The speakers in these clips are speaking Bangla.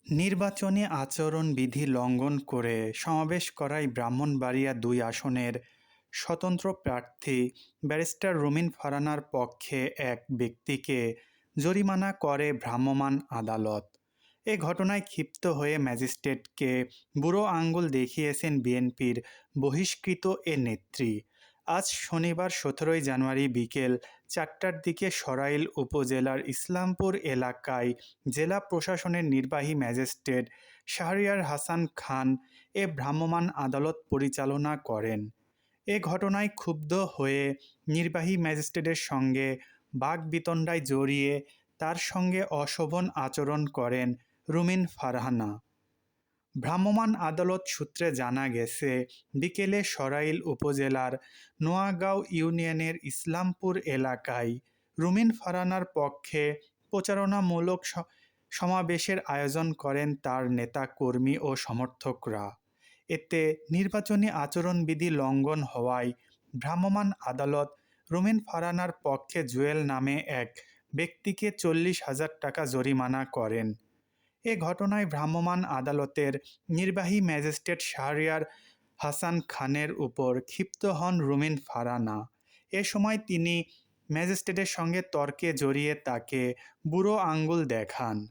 নির্বাচনী আচরণবিধি লঙ্ঘন করে সমাবেশ করায় ব্রাহ্মণবাড়িয়া-২ আসনের স্বতন্ত্র প্রার্থী ব্যারিস্টার রুমিন ফারহানার পক্ষে এক ব্যক্তিকে জরিমানা করে ভ্রাম্যমাণ আদালত। এ ঘটনায় ক্ষিপ্ত হয়ে ম্যাজিস্ট্রেটকে বুড়ো আঙুল দেখিয়েছেন বিএনপির বহিষ্কৃত এ নেত্রী। আজ শনিবার ১৭ জানুয়ারি বিকেল ৪টার দিকে সরাইল উপজেলার ইসলামপুর এলাকায় জেলা প্রশাসনের নির্বাহী ম্যাজিস্ট্রেট শাহরিয়ার হাসান খান এ ভ্রাম্যমাণ আদালত পরিচালনা করেন। এ ঘটনায় ক্ষুব্ধ হয়ে নির্বাহী ম্যাজিস্ট্রেটের সঙ্গে বাকবিতণ্ডায় জড়িয়ে তার সঙ্গে অশোভন আচরণ করেন রুমিন ফারহানা। ভ্রাম্যমাণ আদালত সূত্রে জানা গেছে, বিকেলে সরাইল উপজেলার নোয়াগাঁও ইউনিয়নের ইসলামপুর এলাকায় রুমিন ফারহানার পক্ষে প্রচারণামূলক সমাবেশের আয়োজন করেন তার নেতাকর্মী ও সমর্থকরা। এতে নির্বাচনী আচরণবিধি লঙ্ঘন হওয়ায় ভ্রাম্যমাণ আদালত রুমিন ফারহানার পক্ষে জুয়েল নামে এক ব্যক্তিকে ৪০,০০০ টাকা জরিমানা করেন। এ ঘটনায় ভ্রাম্যমাণ আদালতের নির্বাহী ম্যাজিস্ট্রেট শাহরিয়ার হাসান খানের উপর ক্ষিপ্ত হন রুমিন ফারহানা। এ সময় তিনি ম্যাজিস্ট্রেটের সঙ্গে তর্কে জড়িয়ে তাকে বুড়ো আঙুল দেখান।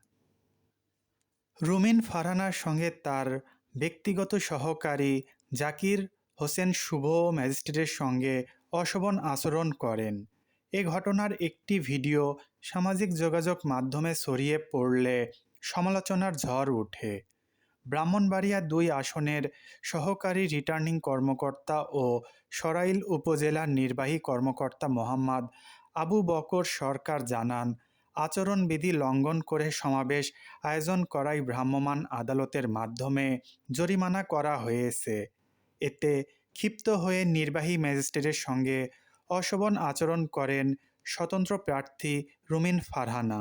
রুমিন ফারহানার সঙ্গে তার ব্যক্তিগত সহকারী জাকির হোসেন শুভও ম্যাজিস্ট্রেটের সঙ্গে অশোভন আচরণ করেন। এ ঘটনার একটি ভিডিও সামাজিক যোগাযোগ মাধ্যমে ছড়িয়ে পড়লে সমালোচনার ঝড় ওঠে। ব্রাহ্মণবাড়িয়া-২ আসনের সহকারী রিটার্নিং কর্মকর্তা ও সরাইল উপজেলার নির্বাহী কর্মকর্তা মোহাম্মদ আবু বকর সরকার জানান, আচরণবিধি লঙ্ঘন করে সমাবেশ আয়োজন করায় ভ্রাম্যমাণ আদালতের মাধ্যমে জরিমানা করা হয়েছে। এতে ক্ষিপ্ত হয়ে নির্বাহী ম্যাজিস্ট্রেটের সঙ্গে অশোভন আচরণ করেন স্বতন্ত্র প্রার্থী রুমিন ফারহানা।